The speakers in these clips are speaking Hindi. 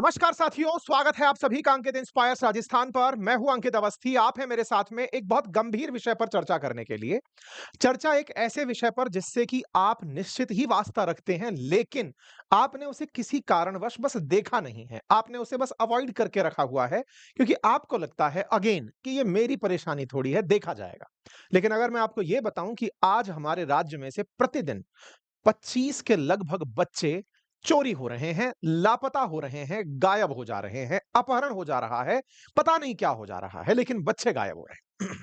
नमस्कार साथियों, स्वागत है आप सभी का अंकित इंस्पायर्स राजस्थान पर। मैं हूं अंकित अवस्थी। आप हैं मेरे साथ में एक बहुत गंभीर विषय पर चर्चा करने के लिए। चर्चा एक ऐसे विषय पर जिससे कि आप निश्चित ही वास्ता रखते हैं, लेकिन आपने उसे किसी कारणवश बस देखा नहीं है। आपने उसे बस अवॉइड करके रखा हुआ है क्योंकि आपको लगता है अगेन कि ये मेरी परेशानी थोड़ी है, देखा जाएगा। लेकिन अगर मैं आपको ये बताऊं कि आज हमारे राज्य में से प्रतिदिन 25 के लगभग बच्चे चोरी हो रहे हैं, लापता हो रहे हैं, गायब हो जा रहे हैं, अपहरण हो जा रहा है, पता नहीं क्या हो जा रहा है, लेकिन बच्चे गायब हो रहे हैं।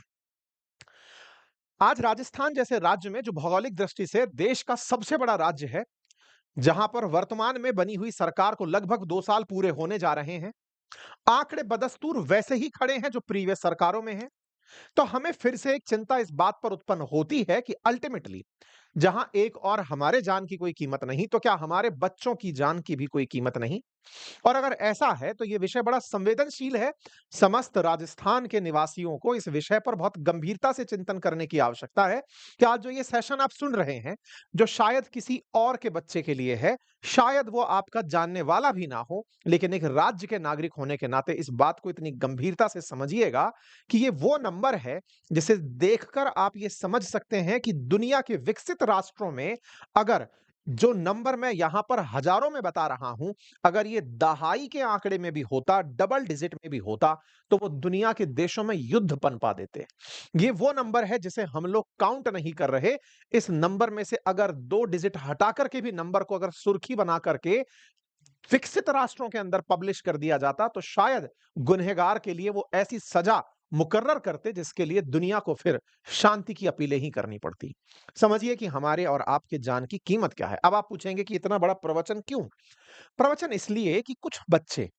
आज राजस्थान जैसे राज्य में जो भौगोलिक दृष्टि से देश का सबसे बड़ा राज्य है, जहां पर वर्तमान में बनी हुई सरकार को लगभग 2 साल पूरे होने जा रहे हैं, आंकड़े बदस्तूर वैसे ही खड़े हैं जो प्रीवियस सरकारों में हैं। तो हमें फिर से एक चिंता इस बात पर उत्पन्न होती है कि अल्टीमेटली जहां एक और हमारे जान की कोई कीमत नहीं, तो क्या हमारे बच्चों की जान की भी कोई कीमत नहीं? और अगर ऐसा है तो ये विषय बड़ा संवेदनशील है। समस्त राजस्थान के निवासियों को इस विषय पर बहुत गंभीरता से चिंतन करने की आवश्यकता है कि आज जो ये सेशन आप सुन रहे हैं, जो शायद किसी और के बच्चे के लिए है, शायद वो आपका जानने वाला भी ना हो, लेकिन एक राज्य के नागरिक होने के नाते इस बात को इतनी गंभीरता से समझिएगा कि ये वो नंबर है जिसे देखकर आप ये समझ सकते हैं कि दुनिया के विकसित राष्ट्रों में अगर जो नंबर मैं यहां पर हजारों में बता रहा हूं, अगर ये दहाई के आंकड़े में भी होता, डबल डिजिट में भी होता, तो वो दुनिया के देशों में युद्ध पनपा देते। ये वो नंबर है जिसे हम लोग काउंट नहीं कर रहे। इस नंबर में से अगर 2 डिजिट हटा करके भी नंबर को अगर सुर्खी बना करके विकसित राष्ट्रों के अंदर पब्लिश कर दिया जाता, तो शायद गुनहगार के लिए वो ऐसी सजा मुकर्रर करते जिसके लिए दुनिया को फिर शांति की अपीलें ही करनी पड़ती। समझिए कि हमारे और आपके जान की कीमत क्या है। अब आप पूछेंगे कि इतना बड़ा प्रवचन क्यों? प्रवचन इसलिए कि कुछ बच्चे,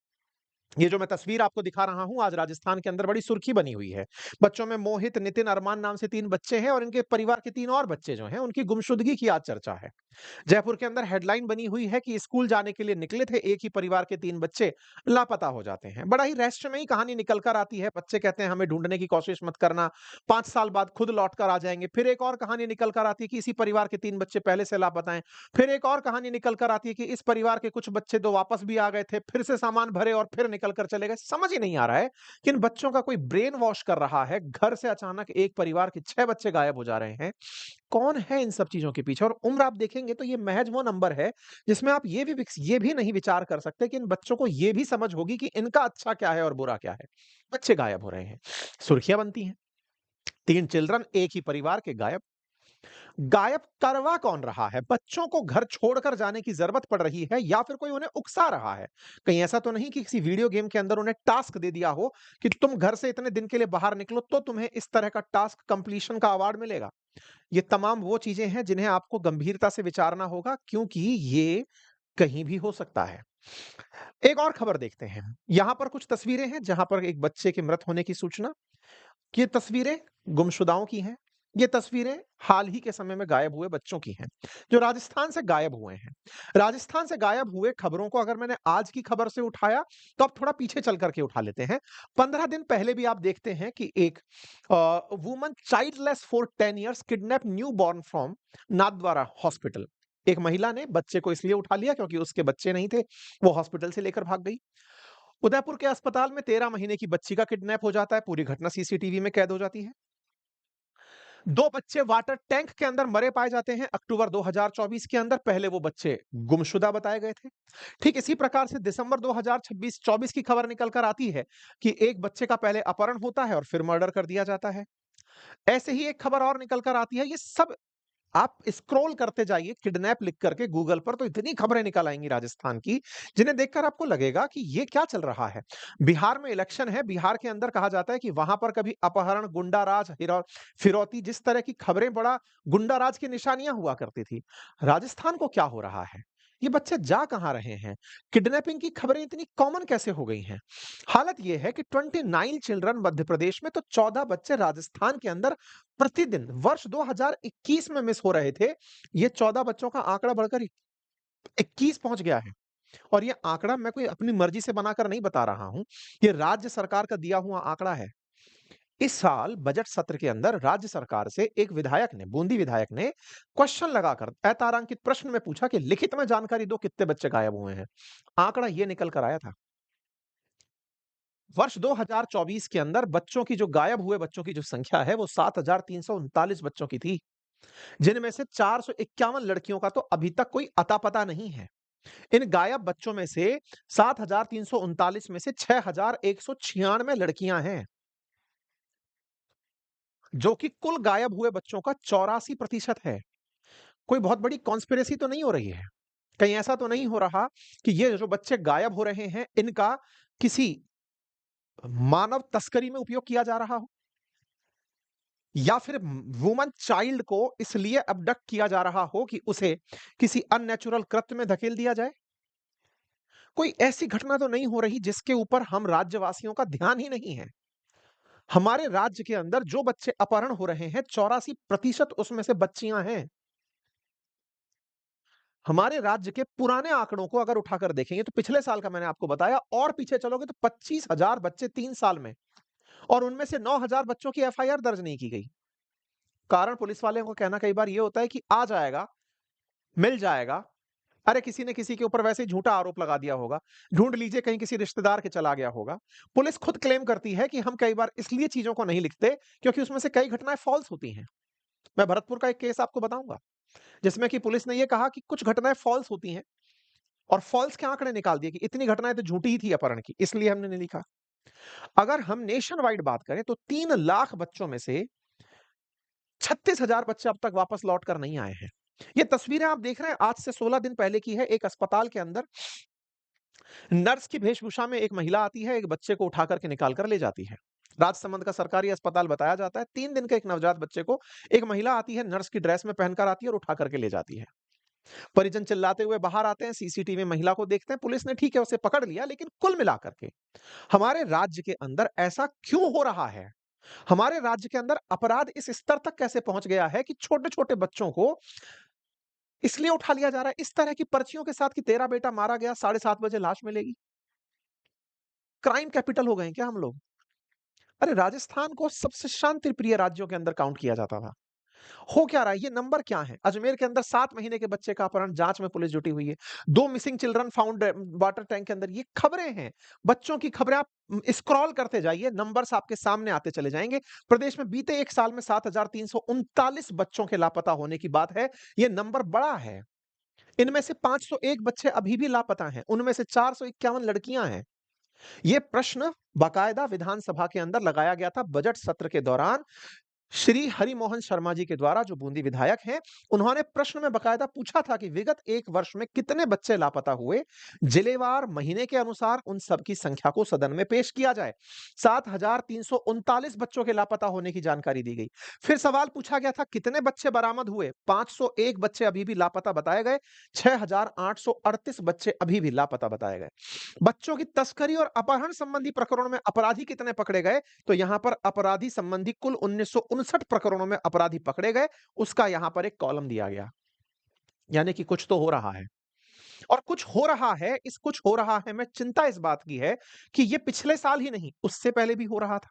ये जो मैं तस्वीर आपको दिखा रहा हूं, आज राजस्थान के अंदर बड़ी सुर्खी बनी हुई है। बच्चों में मोहित, नितिन, अरमान नाम से 3 बच्चे हैं और इनके परिवार के 3 और बच्चे जो हैं, उनकी गुमशुदगी की आज चर्चा है। जयपुर के अंदर हेडलाइन बनी हुई है कि स्कूल जाने के लिए निकले थे, एक ही परिवार के 3 बच्चे लापता हो जाते हैं। बड़ा ही रहस्यमयी कहानी निकल कर आती है। बच्चे कहते हैं हमें ढूंढने की कोशिश मत करना, 5 साल बाद खुद लौट कर आ जाएंगे। फिर एक और कहानी निकल कर आती है कि इसी परिवार के 3 बच्चे पहले से लापता हैं। फिर एक और कहानी निकल कर आती है कि इस परिवार के कुछ बच्चे तो वापस भी आ गए थे, फिर से सामान भरे और फिर निकल कर चले गए। समझ ही नहीं आ रहा है कि इन बच्चों का कोई ब्रेन वॉश कर रहा है। घर से अचानक एक परिवार के 6 बच्चे गायब हो जा रहे हैं। कौन है इन सब चीज़ों के पीछे? और उम्र आप देखेंगे तो ये महज़ वो नंबर है जिसमें आप ये भी नहीं विचार कर सकते कि इन बच्चों को ये भी समझ होगी कि इनका अच्छा क्या है और बुरा क्या है। बच्चे गायब हो रहे हैं, सुर्खियाँ बनती हैं, 3 चिल्ड्रन एक ही परिवार के गायब। गायब करवा कौन रहा है? बच्चों को घर छोड़कर जाने की ज़रूरत पड़ रही है या फिर कोई उन्हें उकसा रहा है? कहीं ऐसा तो नहीं कि किसी वीडियो गेम के अंदर उन्हें टास्क दे दिया हो कि तुम घर से इतने दिन के लिए बाहर निकलो तो तुम्हें इस तरह का टास्क कंप्लीशन का अवार्ड मिलेगा? ये तमाम वो चीजें हैं जिन्हें आपको गंभीरता से विचारना होगा क्योंकि ये कहीं भी हो सकता है। एक और खबर देखते हैं। यहां पर कुछ तस्वीरें हैं जहां पर एक बच्चे के मृत होने की सूचना। ये तस्वीरें गुमशुदाओं की हैं। ये तस्वीरें हाल ही के समय में गायब हुए बच्चों की हैं, जो राजस्थान से गायब हुए हैं। राजस्थान से गायब हुए खबरों को अगर मैंने आज की खबर से उठाया, तो अब थोड़ा पीछे चल करके उठा लेते हैं। 15 दिन पहले भी आप देखते हैं कि एक woman childless for 10 years kidnap new born from Nathdwara hospital. एक महिला ने बच्चे को इसलिए उठा लिया क्योंकि उसके बच्चे नहीं थे, वो हॉस्पिटल से लेकर भाग गई। उदयपुर के अस्पताल में 13 महीने की बच्ची का किडनैप हो जाता है, पूरी घटना सीसीटीवी में कैद हो जाती है। 2 बच्चे वाटर टैंक के अंदर मरे पाए जाते हैं अक्टूबर 2024 के अंदर, पहले वो बच्चे गुमशुदा बताए गए थे। ठीक इसी प्रकार से दिसंबर 2026-24 की खबर निकल कर आती है कि एक बच्चे का पहले अपहरण होता है और फिर मर्डर कर दिया जाता है। ऐसे ही एक खबर और निकल कर आती है। ये सब आप स्क्रॉल करते जाइए किडनैप लिख करके गूगल पर, तो इतनी खबरें निकल आएंगी राजस्थान की जिन्हें देखकर आपको लगेगा कि ये क्या चल रहा है। बिहार में इलेक्शन है, बिहार के अंदर कहा जाता है कि वहां पर कभी अपहरण, गुंडाराज, फिरौती, जिस तरह की खबरें बड़ा गुंडाराज की निशानियां हुआ करती थी। राजस्थान को क्या हो रहा है? ये बच्चे जा कहां रहे हैं? किडनैपिंग की खबरें इतनी कॉमन कैसे हो गई हैं? हालत यह है कि 29 चिल्ड्रन मध्य प्रदेश में, तो 14 बच्चे राजस्थान के अंदर प्रतिदिन वर्ष 2021 में मिस हो रहे थे। ये 14 बच्चों का आंकड़ा बढ़कर 21 पहुंच गया है। और ये आंकड़ा मैं कोई अपनी मर्जी से बनाकर नहीं बता रहा हूं, ये राज्य सरकार का दिया हुआ आंकड़ा है। इस साल बजट सत्र के अंदर राज्य सरकार से एक विधायक ने, बूंदी विधायक ने, क्वेश्चन लगाकर अतारांकित प्रश्न में पूछा कि लिखित में जानकारी दो कितने बच्चे गायब हुए हैं। आंकड़ा ये निकल कर आया था वर्ष 2024 के अंदर बच्चों की जो गायब हुए बच्चों की जो संख्या है वो 7,339 बच्चों की थी, जिनमें से 451 लड़कियों का तो अभी तक कोई अता-पता नहीं है। इन गायब बच्चों में से 7,339 में से 6,196 लड़कियां हैं, जो कि कुल गायब हुए बच्चों का 84% है। कोई बहुत बड़ी कॉन्स्पिरेसी तो नहीं हो रही है? कहीं ऐसा तो नहीं हो रहा कि ये जो बच्चे गायब हो रहे हैं, इनका किसी मानव तस्करी में उपयोग किया जा रहा हो? या फिर वुमन चाइल्ड को इसलिए अबडक्ट किया जा रहा हो कि उसे किसी अननेचुरल कृत्य में धकेल दिया जाए? कोई ऐसी घटना तो नहीं हो रही जिसके ऊपर हम राज्यवासियों का ध्यान ही नहीं है। हमारे राज्य के अंदर जो बच्चे अपहरण हो रहे हैं, 84% उसमें से बच्चियां हैं। हमारे राज्य के पुराने आंकड़ों को अगर उठाकर देखेंगे तो पिछले साल का मैंने आपको बताया, और पीछे चलोगे तो 25,000 बच्चे 3 साल में, और उनमें से 9,000 बच्चों की एफआईआर दर्ज नहीं की गई। कारण पुलिस वाले को कहना कई बार ये होता है कि आ जाएगा, मिल जाएगा। अरे किसी ने किसी के ऊपर वैसे ही झूठा आरोप लगा दिया होगा। ढूँढ लीजिए कहीं किसी रिश्तेदार के चला गया होगा। पुलिस खुद क्लेम करती है कि हम कई बार इसलिए चीज़ों को नहीं लिखते क्योंकि उसमें से कई घटनाएँ फ़ॉल्स होती हैं। मैं भरतपुर का एक केस आपको बताऊँगा, जिसमें कि पुलिस ने ये कहा कि कुछ घटनाएँ फ़ॉल्स होती हैं, और फ़ॉल्स के आंकड़े निकाल दिए कि इतनी घटनाएँ तो झूठी ही थी अपहरण की, इसलिए हमने नहीं लिखा। अगर हम नेशन वाइड बात करें तो 3 लाख बच्चों में से 36,000 बच्चे अब तक वापस लौट कर नहीं आए हैं। ये तस्वीरें आप देख रहे हैं आज से 16 दिन पहले की है। एक अस्पताल के अंदर नर्स की वेशभूषा में एक महिला आती है, एक बच्चे को उठा करके निकाल कर ले जाती है। राजसमंद का सरकारी अस्पताल बताया जाता है। 3 दिन के एक नवजात बच्चे को एक महिला आती है, नर्स की ड्रेस में पहनकर आती है और उठा करके ले जाती है। परिजन चिल्लाते हुए बाहर आते हैं, सीसीटीवी में महिला को देखते हैं, पुलिस ने ठीक है उसे पकड़ लिया, लेकिन कुल मिलाकर के हमारे राज्य के अंदर ऐसा क्यों हो रहा है? हमारे राज्य के अंदर अपराध इस स्तर तक कैसे पहुंच गया है कि छोटे-छोटे बच्चों को इसलिए उठा लिया जा रहा है इस तरह की पर्चियों के साथ कि तेरा बेटा मारा गया, 7:30 बजे लाश मिलेगी। क्राइम कैपिटल हो गए हैं क्या हम लोग? अरे राजस्थान को सबसे शांति प्रिय राज्यों के अंदर काउंट किया जाता था। हो क्या रहा है? ये नंबर क्या है? अजमेर के अंदर 7 महीने के बच्चे का अपहरण, जांच में पुलिस जुटी हुई है। 2 missing children found water tank के अंदर, ये खबरें हैं। बच्चों की खबरें आप स्क्रॉल करते जाइए, नंबर्स आपके सामने आते चले जाएँगे। प्रदेश में बीते 1 साल में 7,339 बच्चों के लापता होने की बात है। ये नंबर बड़ा है। इनमें से 501 बच्चे अभी भी लापता हैं। उनमें से 451 लड़कियां हैं। ये प्रश्न बाकायदा विधानसभा के अंदर लगाया गया था बजट सत्र के दौरान। श्री हरिमोहन शर्मा जी के द्वारा, जो बूंदी विधायक हैं, उन्होंने प्रश्न में बकायदा पूछा था कि विगत 1 वर्ष में कितने बच्चे लापता हुए, जिलेवार महीने के अनुसार उन सब की संख्या को सदन में पेश किया जाए। 7,339 बच्चों के लापता होने की जानकारी दी गई। फिर सवाल पूछा गया था कितने बच्चे बरामद हुए? 501 बच्चे अभी भी लापता बताए गए। 6,838 बच्चे अभी भी लापता बताए गए। बच्चों की तस्करी और अपहरण संबंधी प्रकरणों में अपराधी कितने पकड़े गए? तो यहां पर अपराधी संबंधी कुल 1959 प्रकरणों में अपराधी पकड़े गए, उसका यहां पर एक कॉलम दिया गया। यानी कि कुछ तो हो रहा है, और कुछ हो रहा है, इस कुछ हो रहा है में चिंता इस बात की है कि ये पिछले साल ही नहीं, उससे पहले भी हो रहा था।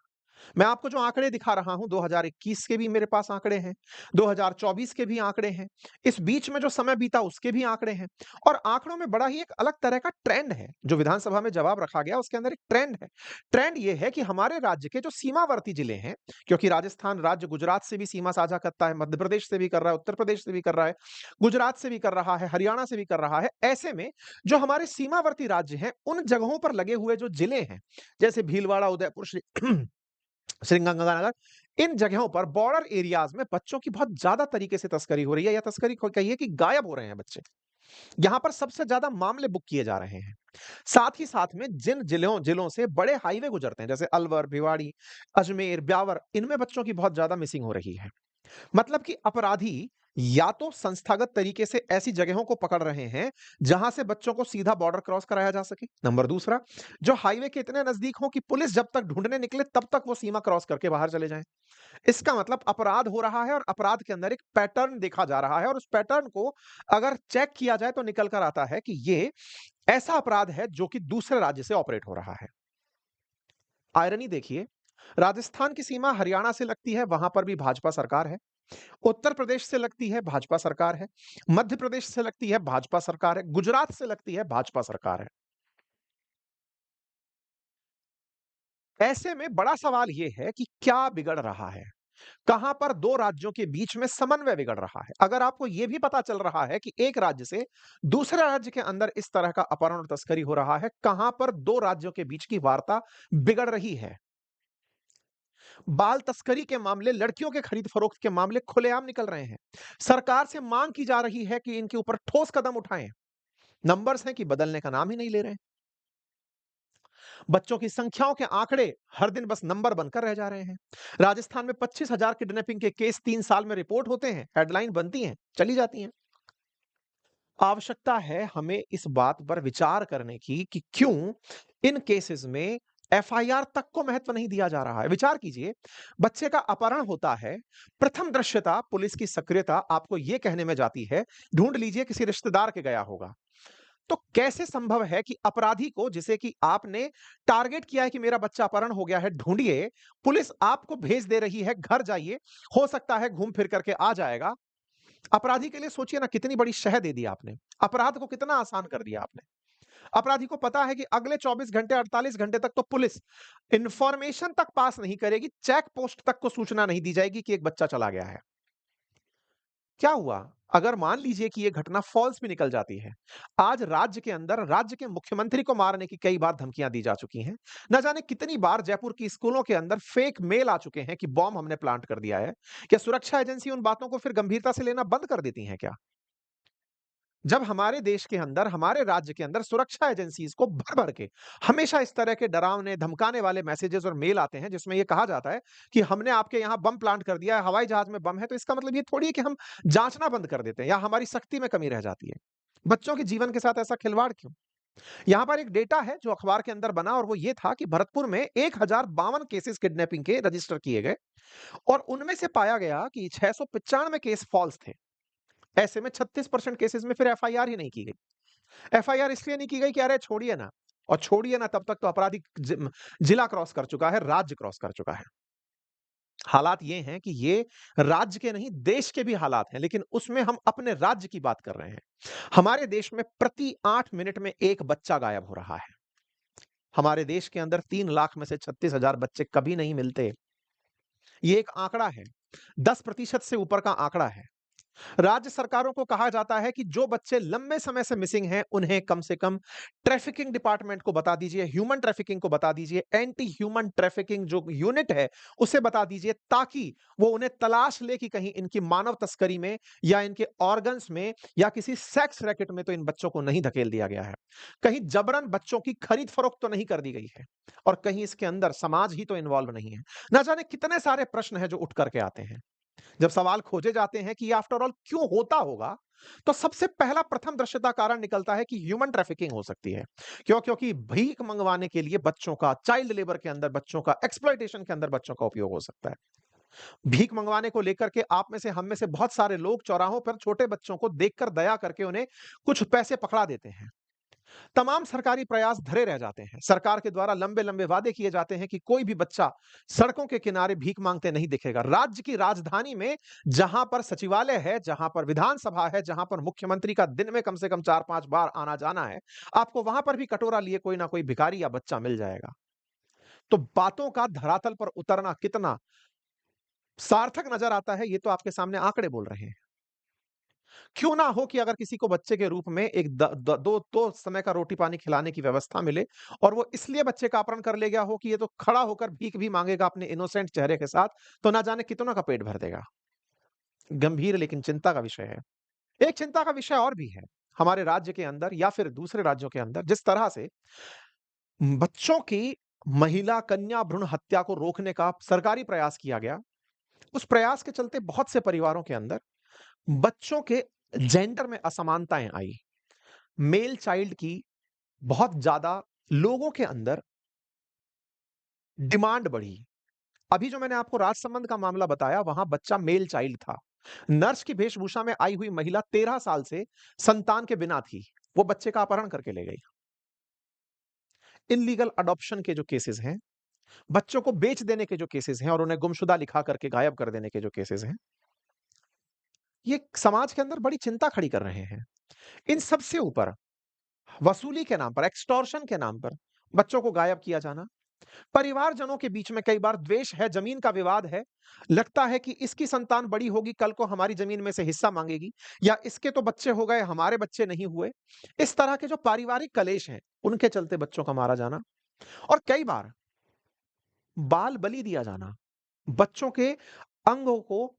मैं आपको जो आंकड़े दिखा रहा हूं, 2021 के भी मेरे पास आंकड़े हैं, 2024 के भी आंकड़े हैं, इस बीच में जो समय बीता उसके भी आंकड़े हैं, और आंकड़ों में बड़ा ही एक अलग तरह का ट्रेंड है। जो विधानसभा में जवाब रखा गया उसके अंदर एक ट्रेंड है। ट्रेंड ये है कि हमारे राज्य के जो सीमावर्ती जिले हैं, क्योंकि राजस्थान राज्य गुजरात से भी सीमा साझा करता है, मध्य प्रदेश से भी कर रहा है, उत्तर प्रदेश से भी कर रहा है, गुजरात से भी कर रहा है, हरियाणा से भी कर रहा है। ऐसे में जो हमारे सीमावर्ती राज्य हैं, उन जगहों पर लगे हुए जो जिले हैं, जैसे भीलवाड़ा, उदयपुर, श्रीगंगानगर, इन जगहों पर बॉर्डर एरियाज में बच्चों की बहुत ज्यादा तरीके से तस्करी हो रही है, या तस्करी को कहिए कि गायब हो रहे हैं बच्चे। यहां पर सबसे ज्यादा मामले बुक किए जा रहे हैं। साथ ही साथ में जिन जिलों जिलों से बड़े हाईवे गुजरते हैं, जैसे अलवर, भिवाड़ी, अजमेर, ब्यावर, इनमें बच्चों की बहुत ज्यादा मिसिंग हो रही है। मतलब कि अपराधी या तो संस्थागत तरीके से ऐसी जगहों को पकड़ रहे हैं जहां से बच्चों को सीधा बॉर्डर क्रॉस कराया जा सके। नंबर दूसरा, जो हाईवे के इतने नजदीक हो कि पुलिस जब तक ढूंढने निकले तब तक वो सीमा क्रॉस करके बाहर चले जाएं। इसका मतलब अपराध हो रहा है, और अपराध के अंदर एक पैटर्न देखा जा रहा है, और उस पैटर्न को अगर चेक किया जाए तो निकल कर आता है कि ये ऐसा अपराध है जो कि दूसरे राज्य से ऑपरेट हो रहा है। आयरनी देखिए, राजस्थान की सीमा हरियाणा से लगती है, वहां पर भी भाजपा सरकार है। उत्तर प्रदेश से लगती है, भाजपा सरकार है। मध्य प्रदेश से लगती है, भाजपा सरकार है। गुजरात से लगती है, भाजपा सरकार है। ऐसे में बड़ा सवाल ये है कि क्या बिगड़ रहा है? कहां पर 2 राज्यों के बीच में समन्वय बिगड़ रहा है? अगर आपको यह भी पता चल रहा है कि एक राज्य से दूसरे राज्य के अंदर इस तरह का अपहरण और तस्करी हो रहा है, कहां पर 2 राज्यों के बीच की वार्ता बिगड़ रही है? बाल तस्करी के मामले, लड़कियों के खरीद-फरोख्त के मामले खुलेआम निकल रहे हैं। सरकार से मांग की जा रही है कि इनके ऊपर ठोस कदम उठाएं। नंबर्स हैं कि बदलने का नाम ही नहीं ले रहे हैं। बच्चों की संख्याओं के आंकड़े हर दिन बस नंबर बनकर रह जा रहे हैं। राजस्थान में 25,000 किडनैपिंग के केस 3 साल में रिपोर्ट होते हैं, हेडलाइन बनती हैं, चली जाती हैं। आवश्यकता है हमें इस बात पर विचार करने की कि क्यों इन केसेस में एफआईआर तक को महत्व नहीं दिया जा रहा है। विचार कीजिए, बच्चे का अपहरण होता है, प्रथम दृश्यता पुलिस की सक्रियता आपको यह कहने में जाती है, ढूंढ लीजिए किसी रिश्तेदार के गया होगा। तो कैसे संभव है कि अपराधी को जिसे कि आपने टारगेट किया है कि मेरा बच्चा अपहरण हो गया है, ढूंढिए, पुलिस आपको भेज दे रही है, घर जाइए, हो सकता है घूम फिर करके आ जाएगा। अपराधी के लिए सोचिए ना कितनी बड़ी शह दे दी आपने। अपराध को कितना आसान कर दिया आपने। अपराधी को पता है कि अगले 24 घंटे 48 घंटे तक तो पुलिस इंफॉर्मेशन तक पास नहीं करेगी, चेक पोस्ट तक को सूचना नहीं दी जाएगी कि एक बच्चा चला गया है। क्या हुआ? अगर मान लीजिए कि ये घटना फ़ॉल्स भी निकल जाती है। आज राज्य के अंदर राज्य के मुख्यमंत्री को मारने की कई बार धमकियाँ दी जा चुकी हैं। न जाने कितनी बार जयपुर की स्कूलों के अंदर फेक मेल आ चुके हैं कि बॉम्ब हमने प्लांट कर दिया है। क्या सुरक्षा एजेंसी उन बातों को फिर गंभीरता से लेना बंद कर देती हैं क्या? जब हमारे देश के अंदर, हमारे राज्य के अंदर सुरक्षा एजेंसीज़ को भर-भर के हमेशा इस तरह के डरावने, धमकाने वाले मैसेजेस और मेल आते हैं जिसमें ये कहा जाता है कि हमने आपके यहाँ बम प्लांट कर दिया है, हवाई जहाज में बम है, तो इसका मतलब ये थोड़ी है कि हम जाँचना बंद कर देते हैं या हमारी सख्ती में कमी रह जाती है। बच्चों के जीवन के साथ ऐसा खिलवाड़ क्यों? यहाँ पर एक डेटा है जो अखबार के अंदर बना और वो ये था कि भरतपुर में 1052 केसेस किडनैपिंग के रजिस्टर किए गए और उनमें से पाया गया कि 695 केस फॉल्स थे। ऐसे में 36% केसेस में फिर एफआईआर ही नहीं की गई। एफआईआर इसलिए नहीं की गई कि अरे छोड़िए ना, और छोड़िए ना तब तक तो आपराधिक जिला क्रॉस कर चुका है, राज्य क्रॉस कर चुका है। हालात ये हैं कि ये राज्य के नहीं देश के भी हालात हैं, लेकिन उसमें हम अपने राज्य की बात कर रहे हैं। हमारे देश में प्रति 8 मिनट में 1 बच्चा गायब हो रहा है। हमारे देश के अंदर 3 लाख में से 36,000 बच्चे कभी नहीं मिलते। ये एक आंकड़ा है। 10% से ऊपर का आंकड़ा है। राज्य सरकारों को कहा जाता है कि जो बच्चे लंबे समय से मिसिंग हैं, उन्हें कम से कम ट्रैफिकिंग डिपार्टमेंट को बता दीजिए, ह्यूमन ट्रैफिकिंग को बता दीजिए, एंटी ह्यूमन ट्रैफिकिंग जो यूनिट है, उसे बता दीजिए ताकि वो उन्हें तलाश ले कि कहीं इनकी मानव तस्करी में या इनके ऑर्गन्स में या किसी सेक्स रैकेट में तो इन बच्चों को नहीं धकेल दिया गया है। कहीं जबरन बच्चों की खरीद-फरोख्त तो नहीं कर दी गई है और कहीं इसके अंदर समाज ही तो इन्वॉल्व नहीं है। ना जाने कितने सारे प्रश्न हैं जो उठ कर के आते हैं। जब सवाल खोजे जाते हैं कि ये आफ्टर ऑल क्यों होता होगा, तो सबसे पहला प्रथम दृश्यता कारण निकलता है कि ह्यूमन ट्रैफिकिंग हो सकती है। क्यों? क्योंकि भीख मंगवाने के लिए बच्चों का चाइल्ड लेबर के अंदर बच्चों का एक्सप्लॉइटेशन के अंदर बच्चों का उपयोग हो सकता है। भीख मंगवाने को लेकर के आप में से हम में से बहुत सारे लोग चौराहों पर छोटे बच्चों को देखकर दया करके उन्हें कुछ पैसे पकड़ा देते हैं। तमाम सरकारी प्रयास धरे रह जाते हैं। सरकार के द्वारा लंबे-लंबे वादे किए जाते हैं कि कोई भी बच्चा सड़कों के किनारे भीख मांगते नहीं दिखेगा। राज्य की राजधानी में जहां पर सचिवालय है, जहां पर विधानसभा है, जहां पर मुख्यमंत्री का दिन में कम से कम 4-5 बार आना-जाना है, आपको वहां पर भी कटोरा लिए कोई ना कोई भिखारी या बच्चा मिल जाएगा। तो बातों का धरातल पर उतरना कितना सार्थक नजर आता है, ये तो आपके सामने आंकड़े बोल रहे हैं। क्यों ना हो कि अगर किसी को बच्चे के रूप में एक द द 2 समय का रोटी-पानी खिलाने की व्यवस्था मिले और वो इसलिए बच्चे का अपहरण कर ले गया हो कि ये तो खड़ा होकर भीख भी माँगेगा अपने इनोसेंट चेहरे के साथ, तो ना जाने कितनों का पेट भर देगा। गंभीर लेकिन चिंता का विषय है। एक चिंता का विषय और भी है, हमारे राज्य के अंदर या फिर दूसरे राज्यों के अंदर जिस तरह से बच्चों की महिला कन्या भ्रूण हत्या को रोकने का सरकारी प्रयास किया गया, उस प्रयास के चलते बहुत से परिवारों के अंदर बच्चों के जेंडर में असमानताएँ आई। मेल चाइल्ड की बहुत ज़्यादा लोगों के अंदर डिमांड बढ़ी। अभी जो मैंने आपको राजसमंद का मामला बताया, वहाँ बच्चा मेल चाइल्ड था। नर्स की वेशभूषा में आई हुई महिला 13 साल से संतान के बिना थी। वो बच्चे का अपहरण करके ले गई। इल्लीगल अडॉप्शन के जो केसेज़ हैं, बच्चों को बेच देने के जो केसेज़ हैं और उन्हें गुमशुदा लिखा करके गायब कर देने के जो केसेज़ हैं, ये समाज के अंदर बड़ी चिंता खड़ी कर रहे हैं। इन सबसे ऊपर वसूली के नाम पर, एक्सटॉर्शन के नाम पर बच्चों को गायब किया जाना, परिवारजनों के बीच में कई बार द्वेष है, ज़मीन का विवाद है। लगता है कि इसकी संतान बड़ी होगी, कल को हमारी ज़मीन में से हिस्सा माँगेगी या इसके तो बच्चे हो गए, हमारे बच्चे नहीं हुए। इस तरह के जो पारिवारिक कलेश हैं, उनके चलते बच्चों का मारा जाना और कई बार बाल बलि दिया जाना, बच्चों के अंगों को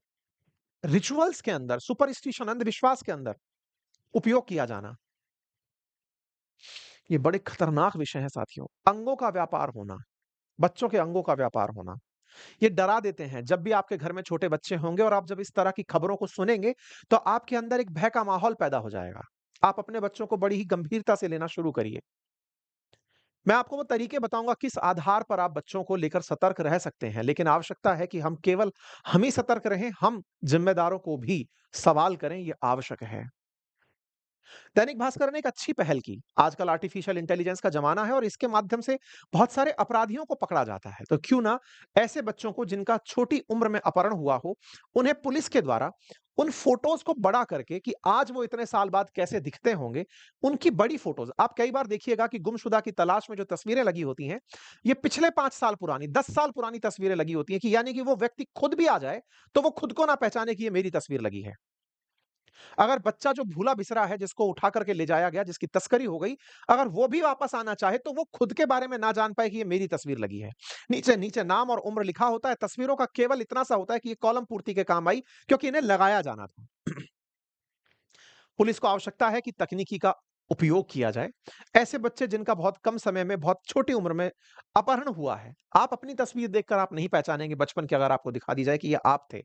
रिचुअल्स के अंदर, सुपरस्टिशन अंधविश्वास के अंदर उपयोग किया जाना। ये बड़े खतरनाक विषय हैं साथियों। अंगों का व्यापार होना, बच्चों के अंगों का व्यापार होना। ये डरा देते हैं। जब भी आपके घर में छोटे बच्चे होंगे और आप जब इस तरह की खबरों को सुनेंगे, तो आपके अंदर एक भय का माहौल पैदा हो जाएगा। आप अपने बच्चों को बड़ी ही गंभीरता से लेना शुरू करिए। मैं आपको वो तरीके बताऊँगा किस आधार पर आप बच्चों को लेकर सतर्क रह सकते हैं, लेकिन आवश्यकता है कि हम केवल हम ही सतर्क रहें, हम ज़िम्मेदारों को भी सवाल करें, ये आवश्यक है। दैनिक भास्कर ने एक अच्छी पहल की। आजकल आर्टिफिशियल इंटेलिजेंस का ज़माना है और इसके माध्यम से बहुत सारे अपराधियों को पकड़ा जाता है। तो क्यों ना ऐसे बच्चों को जिनका छोटी उम्र में अपहरण हुआ हो, उन्हें पुलिस के द्वारा उन फ़ोटोज़ को बड़ा करके कि आज वो इतने साल बाद कैसे दिखते होंगे, उनकी बड़ी फ़ोटोज़ आप कई बार देखिएगा कि गुमशुदा की तलाश में जो तस्वीरें लगी होती हैं, ये पिछले 5 साल पुरानी, 10 साल पुरानी तस्वीरें लगी होती हैं कि यानी कि वो व्यक्ति खुद भी आ जाए, तो वो खुद को ना पहचाने कि ये मेरी तस्वीर लगी है। अगर बच्चा जो भूला-बिसरा है, जिसको उठा कर के ले जाया गया, जिसकी तस्करी हो गई, अगर वो भी वापस आना चाहे, तो वो खुद के बारे में ना जान पाए कि ये मेरी तस्वीर लगी है। नीचे-नीचे नाम और उम्र लिखा होता है, तस्वीरों का केवल इतना सा होता है कि ये कॉलम पूर्ति के काम आई, क्योंकि इन्हें लगाया जाना था। पुलिस को आवश्यकता है कि तकनीकी का उपयोग किया जाए। ऐसे बच्चे जिनका बहुत कम समय में, बहुत छोटी उम्र में अपहरण हुआ है, आप अपनी तस्वीर देखकर आप नहीं पहचानेंगे बचपन की अगर आपको दिखा दी जाए कि ये आप थे।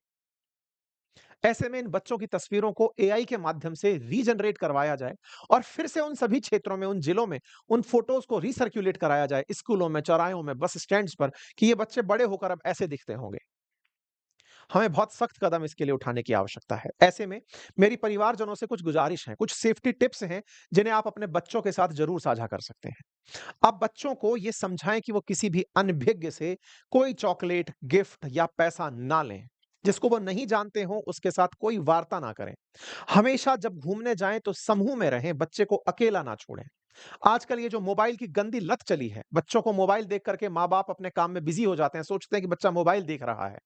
ऐसे में इन बच्चों की तस्वीरों को एआई के माध्यम से रीजनरेट करवाया जाए और फिर से उन सभी क्षेत्रों में, उन जिलों में, उन फोटोज़ को रीसर्क्युलेट कराया जाए, स्कूलों में, चौराहों में, बस स्टैंड्स पर कि ये बच्चे बड़े होकर अब ऐसे दिखते होंगे। हमें बहुत सख्त कदम इसके लिए उठाने की आवश्यकता है। ऐसे में मेरी परिवारजनों से कुछ गुज़ारिश है, कुछ सेफ्टी टिप्स हैं, जिन्हें आप अपने बच्चों के साथ ज़रूर साझा कर सकते हैं। आप बच्चों को ये समझाएँ कि वो किसी भी अनभिज्ञ से कोई चॉकलेट, गिफ्ट या पैसा ना लें। जिसको वो नहीं जानते हों, उसके साथ कोई वार्ता ना करें। हमेशा जब घूमने जाएँ तो समूह में रहें, बच्चे को अकेला ना छोड़ें। आजकल ये जो मोबाइल की गंदी लत चली है, बच्चों को मोबाइल देख कर के माँ-बाप अपने काम में बिज़ी हो जाते हैं, सोचते हैं कि बच्चा मोबाइल देख रहा है।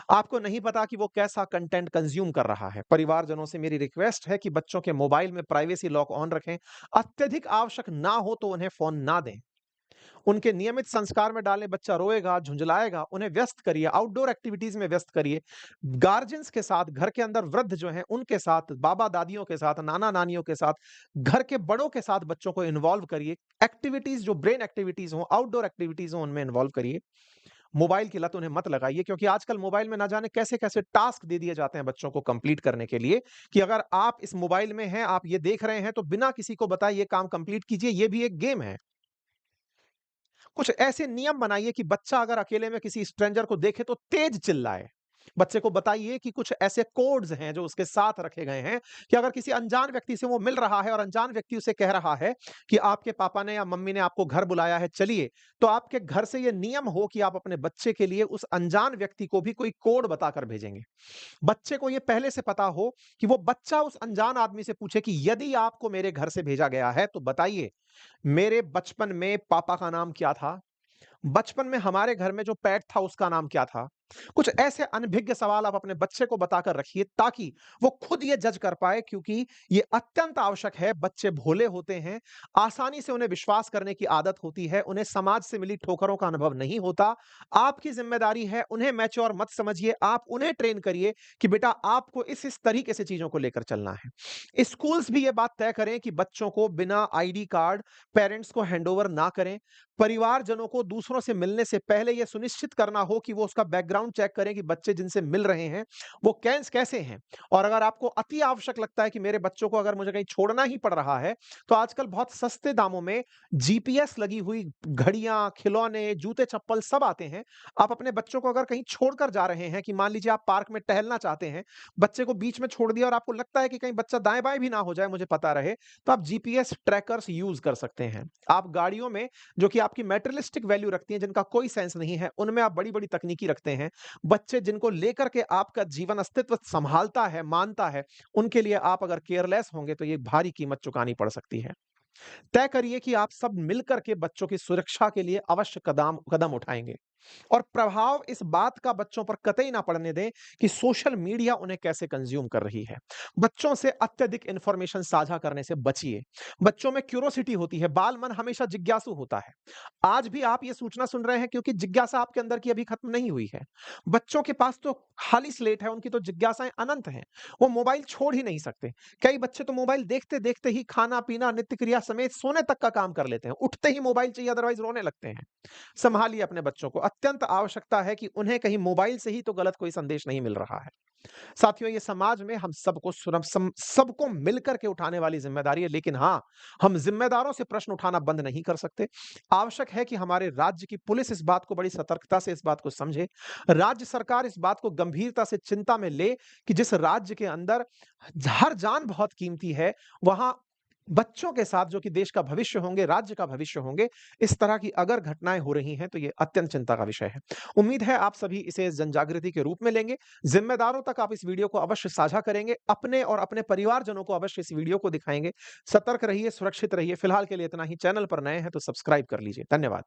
आपको नहीं पता कि वो कैसा कंटेंट कंज़्यूम कर रहा है। परिवारजनों से मेरी रिक्वेस्ट है कि बच्चों के मोबाइल में प्राइवेसी लॉक ऑन रखें। अत्यधिक आवश्यक ना हो तो उन्हें फ़ोन ना दें। उनके नियमित संस्कार में डालें, बच्चा रोएगा, झुँझलाएगा, उन्हें व्यस्त करिए, आउटडोर एक्टिविटीज़ में व्यस्त करिए। गार्जियंस के साथ, घर के अंदर वृद्ध जो हैं, उनके साथ, बाबा-दादियों के साथ, नाना-नानियों के साथ, घर के बड़ों के साथ बच्चों को इन्वॉल्व करिए। एक्टिविटीज़ जो ब्रेन एक्टिविटीज़ हों, आउटडोर एक्टिविटीज़ हों, उनमें इन्वॉल्व करिए। मोबाइल की लत उन्हें मत लगाइए क्योंकि आजकल मोबाइल में ना जाने कैसे-कैसे टास्क दे दिए जाते हैं बच्चों को कंप्लीट करने के लिए कि अगर आप इस मोबाइल में हैं, आप ये देख रहे हैं, तो बिना किसी को बताए ये काम कंप्लीट कीजिए, ये भी एक गेम है। कुछ ऐसे नियम बनाइए कि बच्चा अगर अकेले में किसी स्ट्रेंजर को देखे तो तेज चिल्लाए। बच्चे को बताइए कि कुछ ऐसे कोड्स हैं जो उसके साथ रखे गए हैं कि अगर किसी अनजान व्यक्ति से वो मिल रहा है और अनजान व्यक्ति उसे कह रहा है कि आपके पापा ने या मम्मी ने आपको घर बुलाया है चलिए, तो आपके घर से ये नियम हो कि आप अपने बच्चे के लिए उस अनजान व्यक्ति को भी कोई कोड बताकर भेजेंगे। बच्चे को ये पहले से पता हो कि वो बच्चा उस अनजान आदमी से पूछे कि यदि आपको मेरे घर से भेजा गया है तो बताइए, मेरे बचपन में पापा का नाम क्या था? बचपन में हमारे घर में जो पेट था उसका नाम क्या था? कुछ ऐसे अनभिज्ञ सवाल आप अपने बच्चे को बताकर रखिए ताकि वो खुद ये जज कर पाए क्योंकि ये अत्यंत आवश्यक है। बच्चे भोले होते हैं, आसानी से उन्हें विश्वास करने की आदत होती है, उन्हें समाज से मिली ठोकरों का अनुभव नहीं होता। आपकी ज़िम्मेदारी है उन्हें मैच्योर मत समझिए, आप उन्हें ट्रेन करिए कि बेटा आपको इस तरीके से चीज़ों को लेकर चलना है। स्कूल्स भी ये बात तय करें कि बच्चों को बिना आईडी कार्ड पेरेंट्स को हैंडओवर ना करें। परिवारजनों को दूसरों से मिलने से पहले ये सुनिश्चित करना हो कि वो उसका बैकग्राउंड चेक करें कि बच्चे जिनसे मिल रहे हैं, वो कैसे हैं। और अगर आपको अति आवश्यक लगता है कि मेरे बच्चों को अगर मुझे कहीं छोड़ना ही पड़ रहा है, तो आजकल बहुत सस्ते दामों में जीपीएस लगी हुई घड़ियाँ, खिलौने, जूते-चप्पल सब आते हैं। आप अपने बच्चों को अगर कहीं छोड़कर जा रहे हैं कि मान लीजिए आप पार्क में टहलना चाहते हैं, बच्चे को बीच में छोड़ दिया और आपको लगता है कि कहीं बच्चा दाएँ-बाएँ भी ना हो जाए, मुझे पता रहे, तो आप जीपीएस ट्रैकर्स यूज़ कर सकते हैं। आप गाड़ियों में जो कि आपकी मैटेरियलिस्टिक वैल्यू रखती हैं, जिनका कोई सेंस नहीं है, उनमें आप बड़ी-बड़ी तकनीकी रखते हैं। बच्चे जिनको लेकर के आपका जीवन अस्तित्व सँभालता है, मानता है, उनके लिए आप अगर केयरलेस होंगे, तो ये भारी कीमत चुकानी पड़ सकती है। तय करिए कि आप सब मिलकर के बच्चों की सुरक्षा के लिए अवश्य कदम कदम उठाएँगे। और प्रभाव इस बात का बच्चों पर कतई ना पड़ने दें कि सोशल मीडिया उन्हें कैसे कंज़्यूम कर रही है। बच्चों से अत्यधिक इन्फॉर्मेशन साझा करने से बचिए। बच्चों में क्यूरोसिटी होती है, बाल मन हमेशा जिज्ञासु होता है। आज भी आप ये सूचना सुन रहे हैं क्योंकि जिज्ञासा आपके अंदर की अभी खत्म नहीं हुई है। बच्चों के पास तो खाली स्लेट है, उनकी तो जिज्ञासाएँ अनंत हैं। वो मोबाइल छोड़ ही नहीं सकते। कई बच्चे तो मोबाइल देखते-देखते ही खाना-पीना, नित्य क्रिया समेत सोने तक का काम कर लेते हैं। उठते ही मोबाइल चाहिए अदरवाइज़ रोने लगते हैं। सँभालिए अपने बच्चों को। अत्यंत आवश्यकता है कि उन्हें कहीं मोबाइल से ही तो गलत कोई संदेश नहीं मिल रहा है। साथियों, ये समाज में हम सबको सुरम सम सबको मिलकर के उठाने वाली ज़िम्मेदारी है, लेकिन हाँ, हम ज़िम्मेदारों से प्रश्न उठाना बंद नहीं कर सकते। आवश्यक है कि हमारे राज्य की पुलिस इस बात को बड़ी सतर्कता से इस बात को समझे। राज्य सरकार इस बात को गंभीरता से चिंता में ले कि जिस राज्य के अंदर हर जान बहुत कीमती है, वहाँ बच्चों के साथ जो कि देश का भविष्य होंगे, राज्य का भविष्य होंगे, इस तरह की अगर घटनाएँ हो रही हैं, तो ये अत्यंत चिंता का विषय है। उम्मीद है आप सभी इसे जनजागृति के रूप में लेंगे। ज़िम्मेदारों तक आप इस वीडियो को अवश्य साझा करेंगे, अपने और अपने परिवारजनों को अवश्य इस वीडियो को दिखाएँगे। सतर्क रहिए, सुरक्षित रहिए। फिलहाल के लिए इतना ही। चैनल पर नए हैं तो सब्सक्राइब कर लीजिए। धन्यवाद।